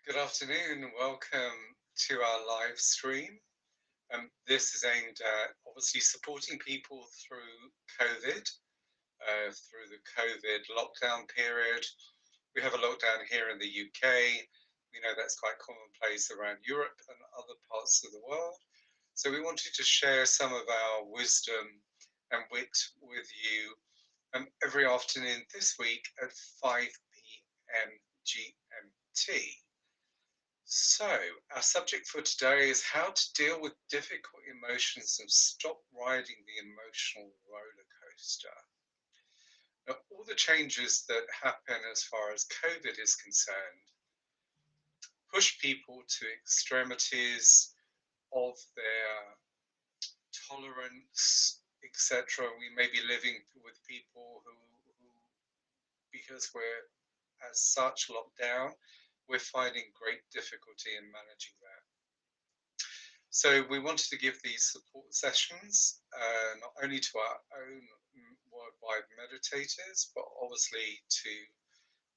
Good afternoon. Welcome to our live stream. This is aimed at obviously supporting people through COVID, through the COVID lockdown period. We have a lockdown here in the UK. We know that's quite commonplace around Europe and other parts of the world. So we wanted to share some of our wisdom and wit with you every afternoon this week at 5 p.m. GMT. So, our subject for today is how to deal with difficult emotions and stop riding the emotional roller coaster. Now, all the changes that happen as far as COVID is concerned push people to extremities of their tolerance, etc. We may be living with people who because we're as such locked down, we're finding great difficulty in managing that. So we wanted to give these support sessions not only to our own worldwide meditators, but obviously to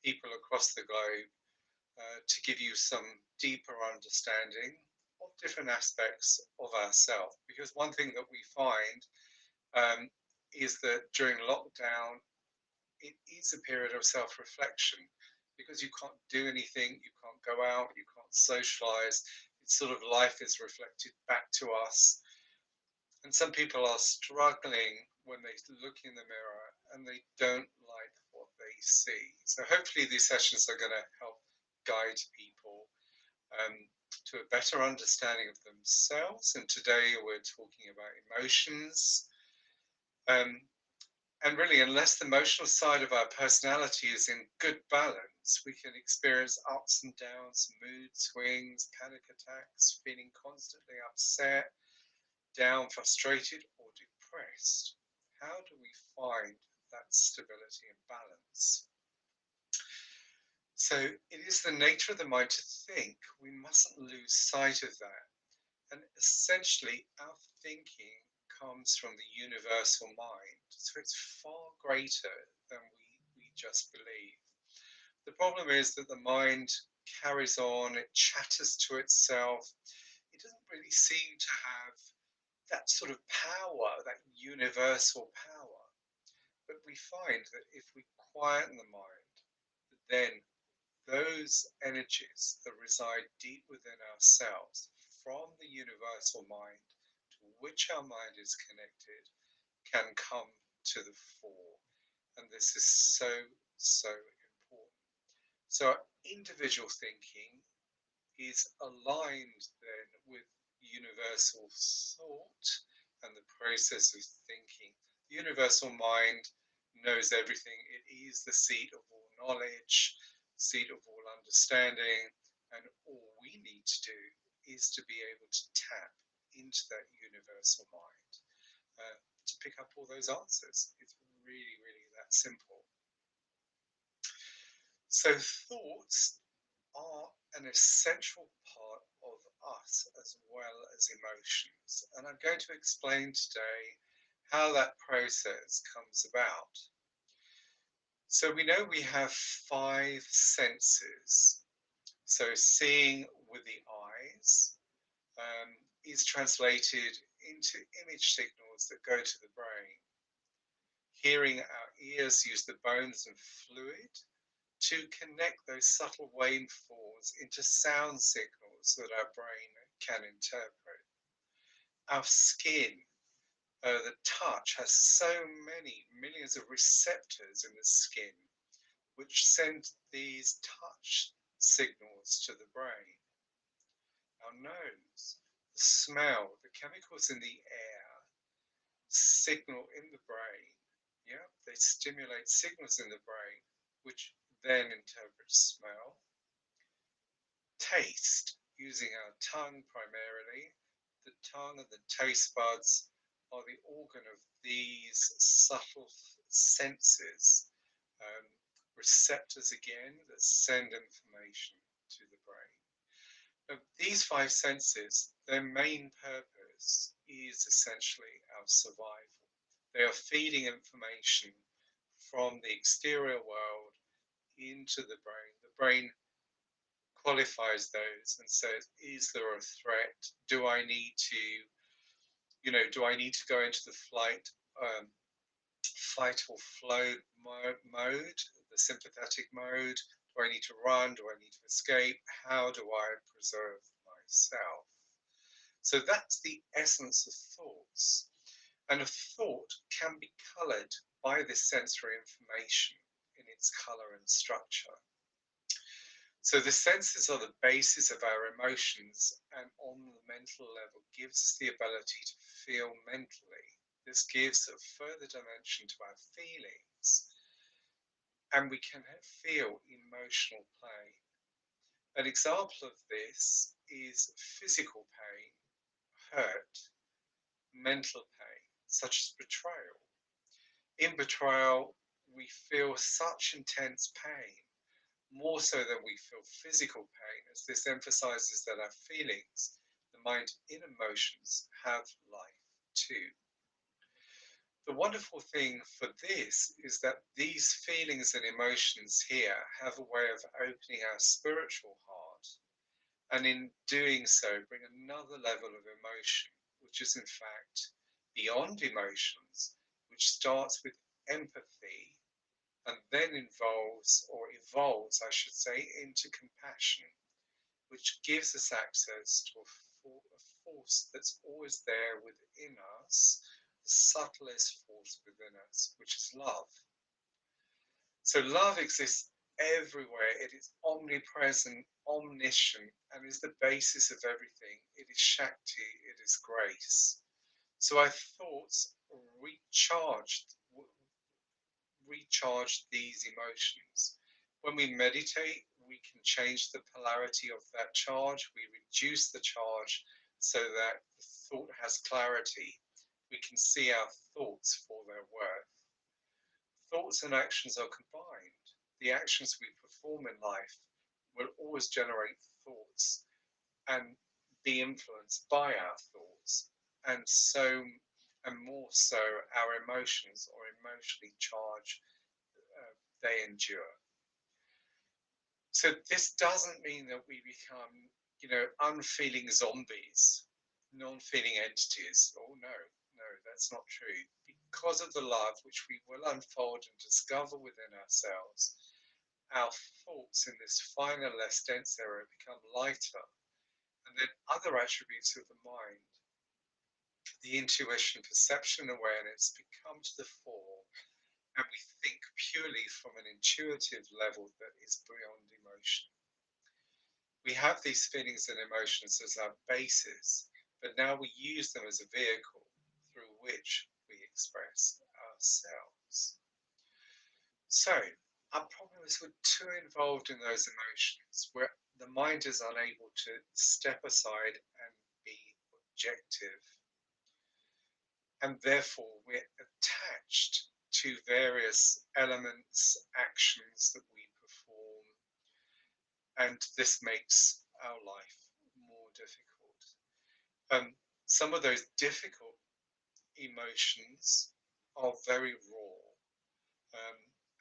people across the globe to give you some deeper understanding of different aspects of ourselves. Because one thing that we find is that during lockdown, it is a period of self-reflection because you can't do anything, you can't go out, you can't socialize. It's sort of life is reflected back to us. And some people are struggling when they look in the mirror and they don't like what they see. So hopefully these sessions are going to help guide people um, to a better understanding of themselves. And today we're talking about emotions. Um, And really, unless the emotional side of our personality is in good balance, we can experience ups and downs, mood swings, panic attacks, feeling constantly upset, down, frustrated, or depressed. How do we find that stability and balance? So, it is the nature of the mind to think. We mustn't lose sight of that. And essentially, our thinking comes from the universal mind. So it's far greater than we just believe. The problem is that the mind carries on, it chatters to itself. It doesn't really seem to have that sort of power, that universal power. But we find that if we quieten the mind, then those energies that reside deep within ourselves from the universal mind to which our mind is connected can come to the fore. And this is so important. So, our individual thinking is aligned then with universal thought and the process of thinking. The universal mind knows everything, it is the seat of all knowledge, seat of all understanding, and all we need to do is to be able to tap into that universal mind to pick up all those answers. It's really that simple. So, thoughts are an essential part of us as well as emotions. And I'm going to explain today how that process comes about. So we know we have five senses. So seeing with the eyes is translated into image signals that go to the brain. Hearing, our ears use the bones and fluid to connect those subtle waveforms into sound signals that our brain can interpret. Our skin, the touch, has so many millions of receptors in the skin which send these touch signals to the brain. Our nose, the smell, the chemicals in the air signal in the brain. Yeah, they stimulate signals in the brain, which then interpret smell. Taste, using our tongue primarily. The tongue and the taste buds are the organ of these subtle senses, um, receptors again that send information to the brain. Now, these five senses, their main purpose is essentially our survival. They are feeding information from the exterior world into the brain. The brain qualifies those and says, is there a threat? Do I need to, do I need to go into the um, fight or flow mode, the sympathetic mode? Do I need to run? Do I need to escape? How do I preserve myself? So that's the essence of thoughts. And a thought can be coloured by this sensory information in its colour and structure. So the senses are the basis of our emotions, and on the mental level gives us the ability to feel mentally. This gives a further dimension to our feelings, and we can feel emotional pain. An example of this is physical pain, hurt, mental pain, such as betrayal. In betrayal, we feel such intense pain, more so than we feel physical pain, as this emphasizes that our feelings, the mind in emotions, have life too. The wonderful thing for this is that these feelings and emotions here have a way of opening our spiritual heart, and in doing so, bring another level of emotion, which is in fact beyond emotions, which starts with empathy and then involves, or evolves, I should say, into compassion, which gives us access to a force that's always there within us, the subtlest force within us, which is love. So love exists everywhere. It is omnipresent, omniscient, and is the basis of everything. It is Shakti, it is grace. So our thoughts recharged recharge these emotions. When we meditate, we can change the polarity of that charge. We reduce the charge so that the thought has clarity. We can see our thoughts for their worth. Thoughts and actions are combined. The actions we perform in life will always generate thoughts and be influenced by our thoughts. And so, and more so, our emotions or emotionally charged, they endure. So this doesn't mean that we become, unfeeling zombies, non-feeling entities. Oh no, no, that's not true. Because of the love which we will unfold and discover within ourselves, our thoughts in this finer, less dense area become lighter. And then other attributes of the mind, the intuition, perception, awareness, become to the fore, and we think purely from an intuitive level that is beyond emotion. We have these feelings and emotions as our basis, but now we use them as a vehicle through which we express ourselves. So, our problem is we're too involved in those emotions where the mind is unable to step aside and be objective, and therefore we're attached to various elements, actions that we perform, and this makes our life more difficult. Some of those difficult emotions are very raw,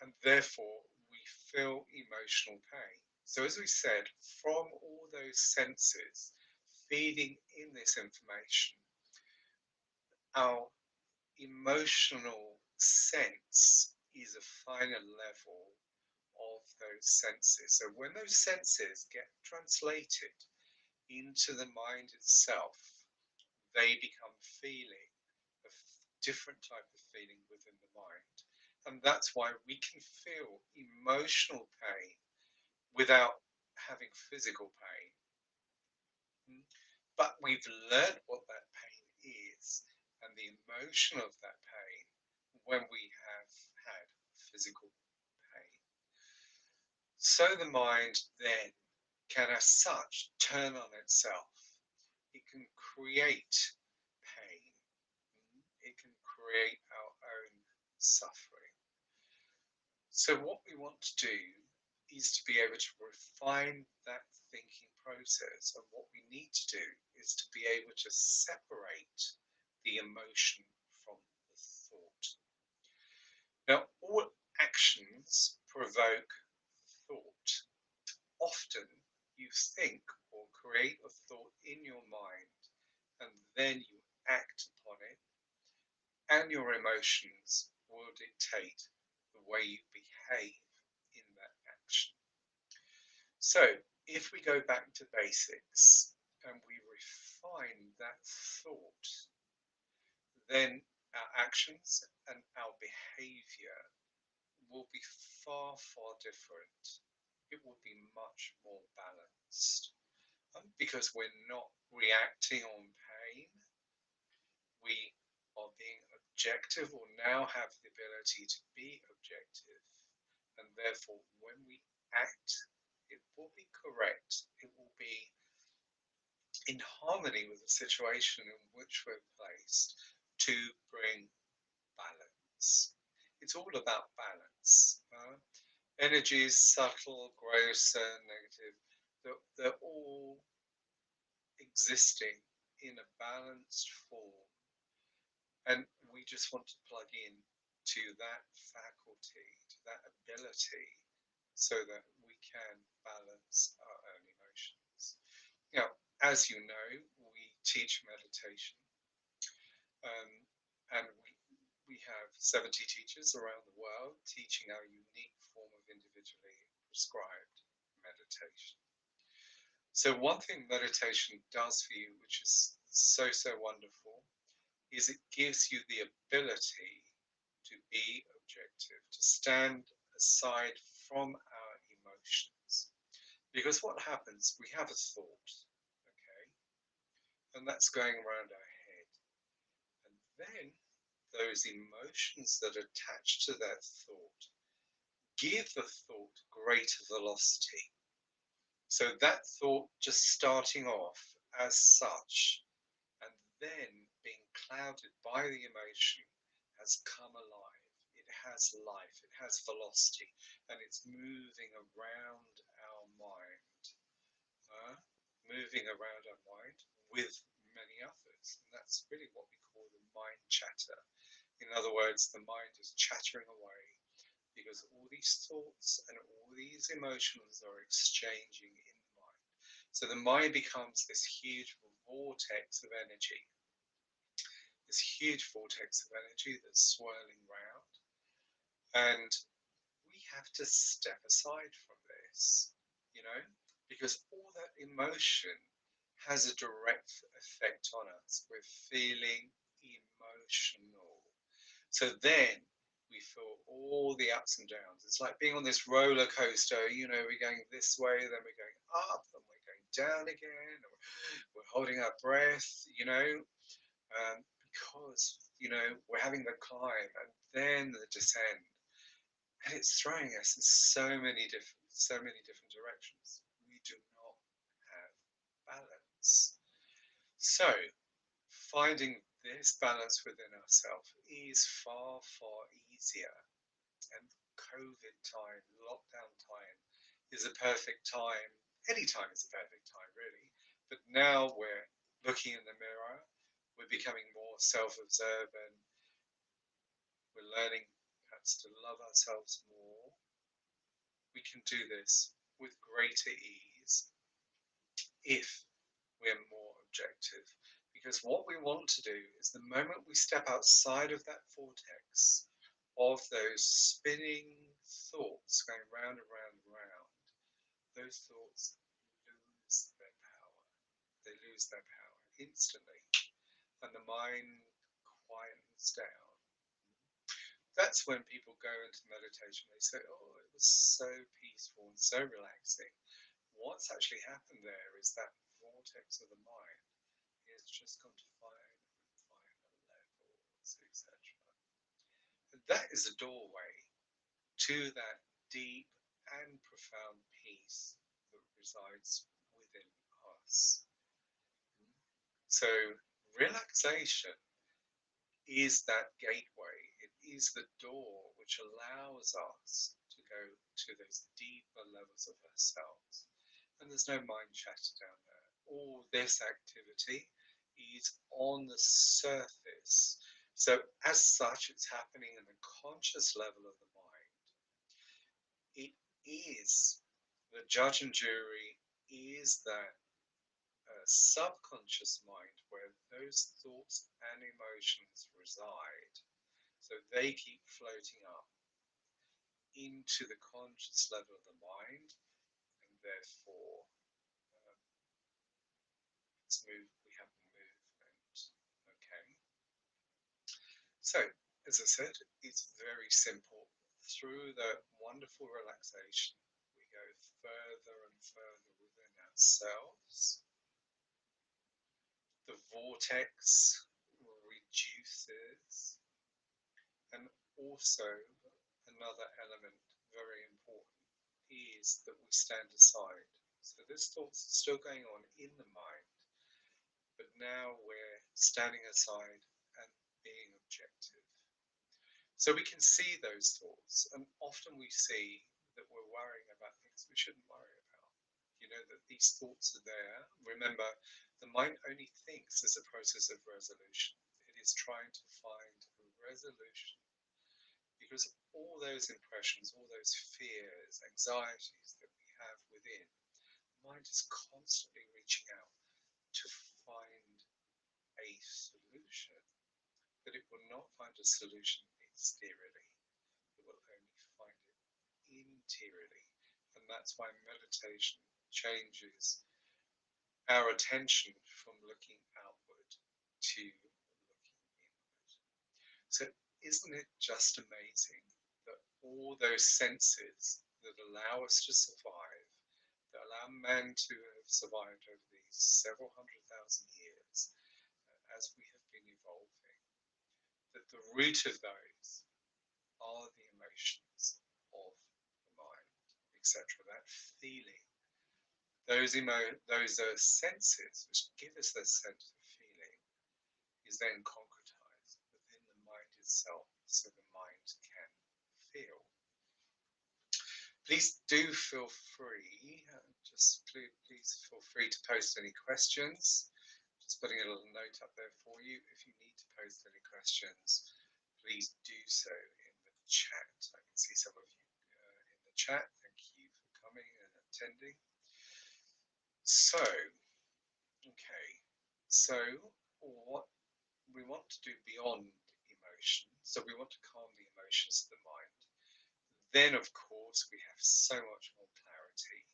and therefore we feel emotional pain. So, as we said, from all those senses feeding in this information, our emotional sense is a finer level of those senses. So when those senses get translated into the mind itself, they become feeling, a different type of feeling within the mind. And that's why we can feel emotional pain without having physical pain. But we've learned what that pain is and the emotion of that pain when we have had physical pain. So the mind then can, as such, turn on itself. It can create pain. It can create our own suffering. So, what we want to do is to be able to refine that thinking process. And what we need to do is to be able to separate the emotion from the thought. Now, all actions provoke thought. Often, You think or create a thought in your mind, and then you act upon it, and your emotions will dictate the way you behave in that action. So, if we go back to basics and we refine that thought, then our actions and our behavior will be far, far different. It will be much more balanced because we're not reacting on pain. We are being objective or now have the ability to be objective. And therefore, when we act, it will be correct. It will be in harmony with the situation in which we're placed to bring balance. It's all about balance. Energies, subtle, gross, and negative, they're all existing in a balanced form. And we just want to plug in to that faculty, to that ability, so that we can balance our own emotions. Now, as you know, we teach meditation, um, and we have 70 teachers around the world teaching our unique form of individually prescribed meditation. So, one thing meditation does for you, which is so, so wonderful, is it gives you the ability to be objective, to stand aside from our emotions. Because what happens, we have a thought, okay, and that's going around our head. And then those emotions that attach to that thought give the thought greater velocity. So that thought just starting off as such and then being clouded by the emotion has come alive. It has life, it has velocity, and it's moving around our mind, uh, moving around our mind with many others. And that's really what we call the mind chatter. In other words, the mind is chattering away because all these thoughts and all these emotions are exchanging in the mind. So the mind becomes this huge vortex of energy, this huge vortex of energy that's swirling round. And we have to step aside from this, you know, because all that emotion has a direct effect on us. We're feeling emotional. So then we feel all the ups and downs. It's like being on this roller coaster, you know, we're going this way, then we're going up, then we're going down again, we're holding our breath, you know, because, you know, we're having the climb and then the descent. And it's throwing us in so many different directions. We do not have balance. So finding this balance within ourselves is far, far easier. And COVID time, lockdown time, is a perfect time. Any time is a perfect time, really. But now we're looking in the mirror, we're becoming more self observant, we're learning perhaps to love ourselves more. We can do this with greater ease if we're more objective. Because what we want to do is the moment we step outside of that vortex of those spinning thoughts going round and round and round, those thoughts lose their power. They lose their power instantly, and the mind quietens down. That's when people go into meditation, they say, oh, it was so peaceful and so relaxing. What's actually happened there is that vortex of the mind is just gone to finer levels, etc. And that is a doorway to that deep and profound peace that resides within us. So, relaxation is that gateway, it is the door which allows us to go to those deeper levels of ourselves. And there's no mind chatter down there. All this activity is on the surface. So, as such, it's happening in the conscious level of the mind. It is the judge and jury is that subconscious mind where those thoughts and emotions reside. So they keep floating up into the conscious level of the mind, and therefore, um, let's move. We have movement. Okay. So, as I said, it's very simple. Through the wonderful relaxation, we go further and further within ourselves. The vortex reduces, and also another element very important is that we stand aside. So this thoughts are still going on in the mind, but now we're standing aside and being objective. So we can see those thoughts, and often we see that we're worrying about things we shouldn't worry about. You know that these thoughts are there. Remember, the mind only thinks as a process of resolution. It is trying to find a resolution because all those impressions, all those fears, anxieties that we have within, the mind is constantly reaching out to find a solution, but it will not find a solution exteriorly. It will only find it interiorly. And that's why meditation changes our attention from looking outward to looking inward. So, isn't it just amazing that all those senses that allow us to survive, that allow man to have survived over these several hundred thousand years as we have been evolving, that the root of those are the emotions of the mind, etc. That feeling, those senses which give us that sense of feeling, is then concretized within the mind itself, so the mind can feel. Please do feel free, please feel free to post any questions. Just putting a little note up there for you. If you need to post any questions, please do so in the chat. I can see some of you in the chat. Thank you for coming and attending. So, okay, so what we want to do beyond emotion, so we want to calm the emotions of the mind. Then, of course, we have so much more clarity.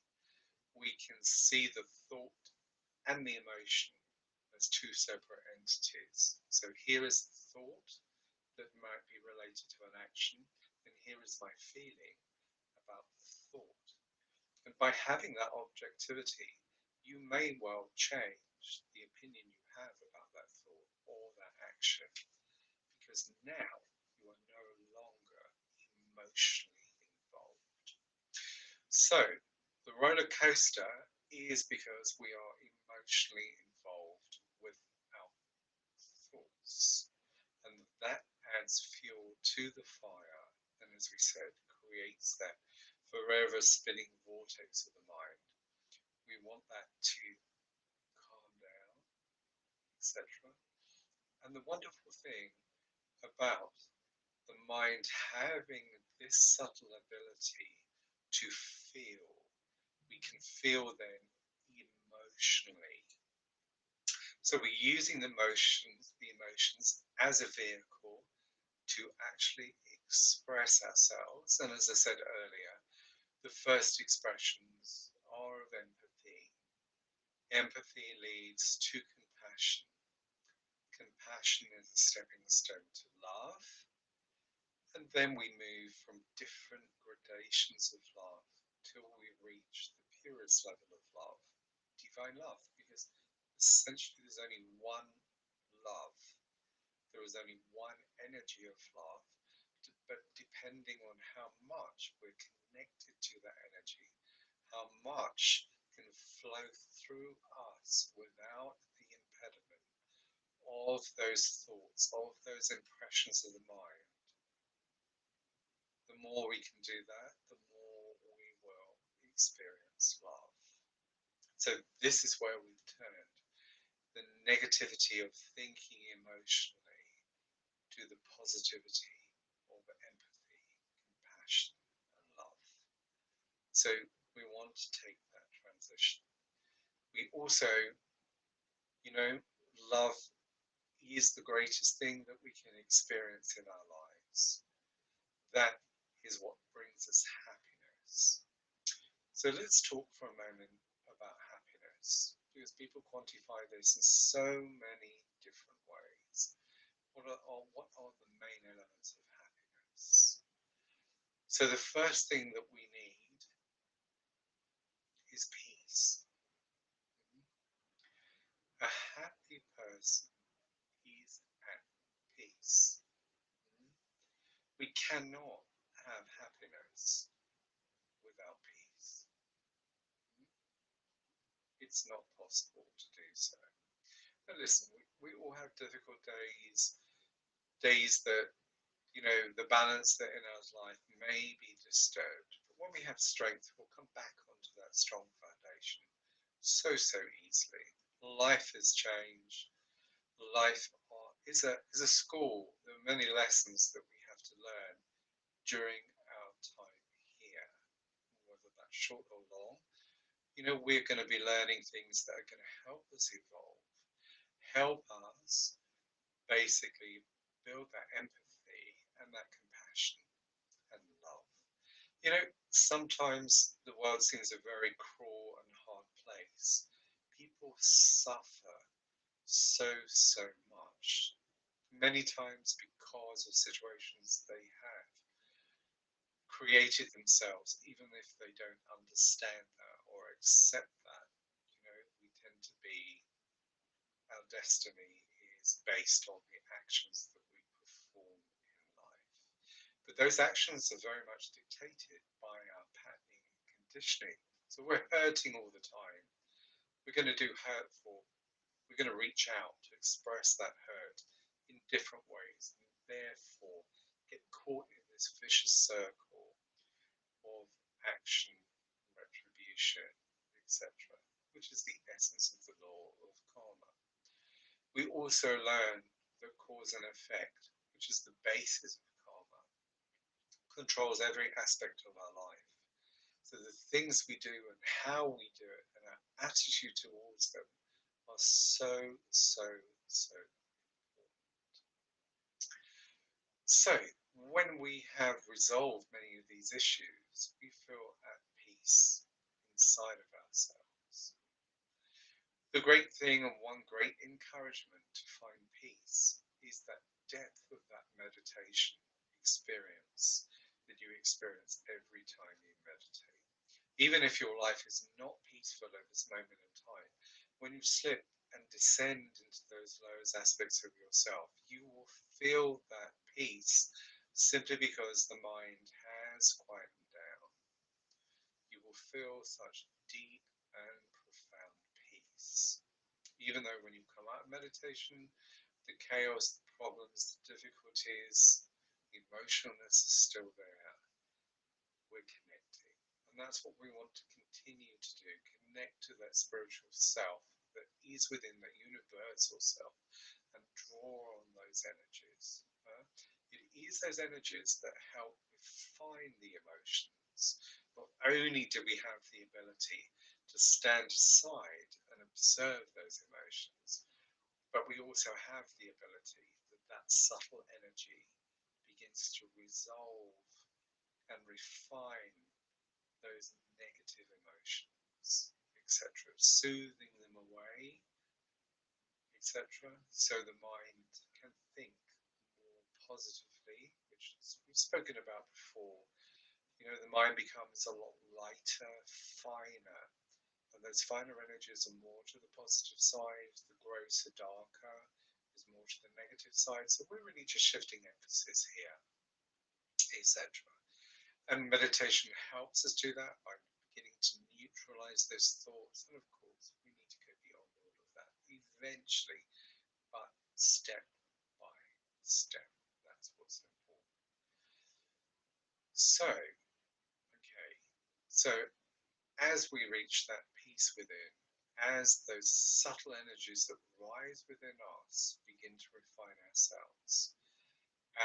We can see the thought and the emotion as two separate entities. So here is the thought that might be related to an action, and here is my feeling about the thought. And by having that objectivity, you may well change the opinion you have about that thought or that action, because now you are no longer emotionally involved. So, the roller coaster is because we are emotionally involved with our thoughts, and that adds fuel to the fire, and as we said, creates that forever spinning vortex of the mind. We want that to calm down, etc. And the wonderful thing about the mind having this subtle ability to feel, we can feel then emotionally. So we're using the emotions as a vehicle to actually express ourselves. And as I said earlier, the first expressions are of empathy. Empathy leads to compassion. Compassion is a stepping stone to love. And then we move from different gradations of love till we reach the purest level of love, divine love, because essentially there's only one love. There is only one energy of love, but depending on how much we're connected to that energy, how much can flow through us without the impediment of those thoughts, of those impressions of the mind, the more we can do that, the more we will experience love. So this is where we've turned the negativity of thinking emotionally to the positivity of empathy, compassion, and love. So we want to take that transition. We also, you know, love is the greatest thing that we can experience in our lives. That is what brings us happiness. So let's talk for a moment about happiness because people quantify this in so many different ways. What are the main elements of happiness? So the first thing that we need is peace. A happy person is at peace. We cannot have happiness without peace. It's not possible to do so. Now listen, we all have difficult days, days that, the balance that in our life may be disturbed. But when we have strength, we'll come back onto that strong foundation so easily. Life has changed. Life is a school. There are many lessons that we have to learn during our time here, whether that's short or long. We're going to be learning things that are going to help us evolve, help us basically build that empathy and that compassion and love. Sometimes the world seems a very cruel and hard place. People suffer so much, many times because of situations they have created themselves, even if they don't understand that or accept that. We tend to be, our destiny is based on the actions that we perform in life. But those actions are very much dictated by our patterning and conditioning. So we're hurting all the time. We're going to do hurtful, we're going to reach out to express that hurt in different ways, and therefore get caught in this vicious circle of action, retribution, etc., which is the essence of the law of karma. We also learn that cause and effect, which is the basis of karma, controls every aspect of our life. So the things we do and how we do it and our attitude towards them are so important. So when we have resolved many of these issues, we feel at peace inside of ourselves. The great thing and one great encouragement to find peace is that depth of that meditation experience that you experience every time you meditate. Even if your life is not peaceful at this moment in time, when you slip and descend into those lowest aspects of yourself, you will feel that peace simply because the mind has quietened down. You will feel such deep and profound peace. Even though when you come out of meditation, the chaos, the problems, the difficulties, the emotionalness is still there. We're connecting. And that's what we want to continue to do, connect to that spiritual self that is within that universal self and draw on those energies. It is those energies that help refine the emotions. Not only do we have the ability to stand aside and observe those emotions, but we also have the ability that subtle energy begins to resolve and refine those negative emotions, etc., soothing them away, etc., so the mind can think more positively, which we've spoken about before. The mind becomes a lot lighter, finer, and those finer energies are more to the positive side, the grosser, darker is more to the negative side. So we're really just shifting emphasis here, etc. And meditation helps us do that by beginning to neutralize those thoughts. And of course, we need to go beyond all of that eventually, but step by step. That's what's important. So, okay, so as we reach that peace within, as those subtle energies that rise within us begin to refine ourselves,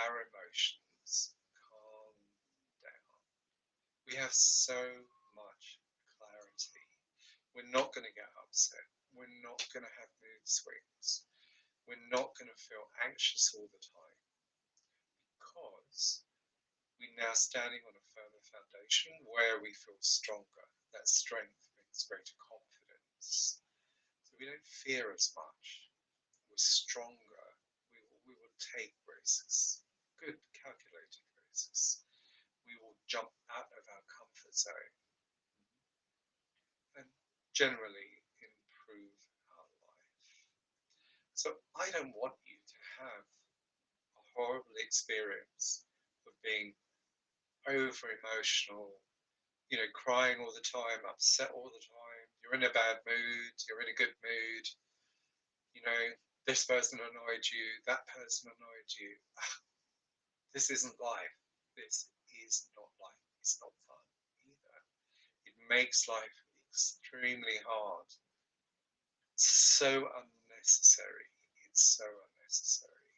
our emotions calm down. We have so much clarity. We're not going to get upset. We're not going to have mood swings. We're not going to feel anxious all the time because we're now standing on a firmer foundation where we feel stronger. That strength means greater confidence. So we don't fear as much. We're stronger. We will take risks, good calculated risks. We will jump out of our comfort zone and generally improve our life. So I don't want you to have a horrible experience of being over emotional, crying all the time, upset all the time. You're in a bad mood, you're in a good mood, you know, this person annoyed you, that person annoyed you. This isn't life. This is not life. It's not fun either. It makes life extremely hard. It's so unnecessary. It's so unnecessary.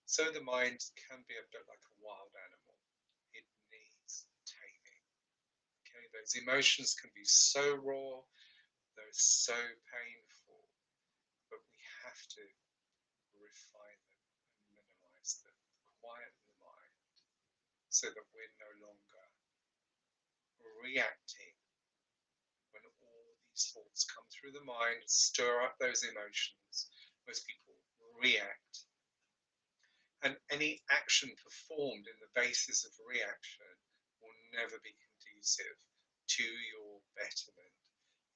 So the mind can be a bit like a wild animal. It needs taming. Okay, those emotions can be so raw, they're so painful, but we have to refine them and minimize them, quieten the mind so that we're no longer reacting when all these thoughts come through the mind, stir up those emotions. Most people react, and any action performed in the basis of reaction will never be conducive to your betterment.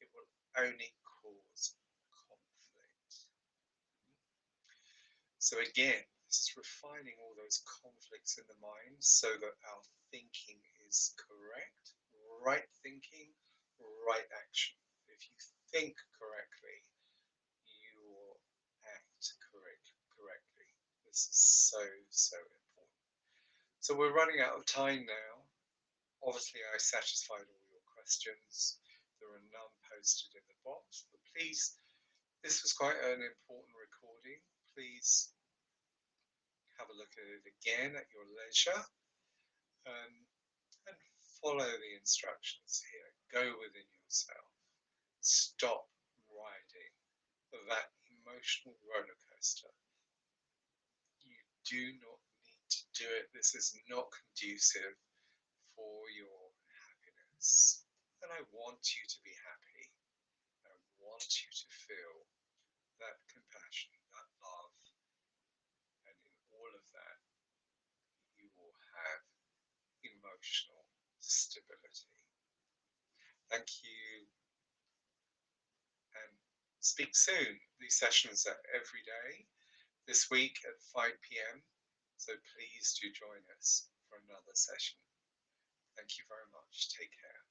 It will only cause conflict. So again, this is refining all those conflicts in the mind so that our thinking is correct, right thinking, right action. If you think correctly, you will act correctly. This is so important. So we're running out of time now. Obviously, I satisfied all your questions. There are none posted in the box, but please, this was quite an important recording. Please have a look at it again at your leisure, um, and follow the instructions here. Go within yourself. Stop riding that emotional roller coaster. You do not need to do it. This is not conducive for your happiness. And I want you to be happy. I want you to feel that compassion, that love, and in all of that, you will have emotional stability. Thank you, and speak soon. These sessions are every day this week at 5 p.m. So please do join us for another session. Thank you very much. Take care.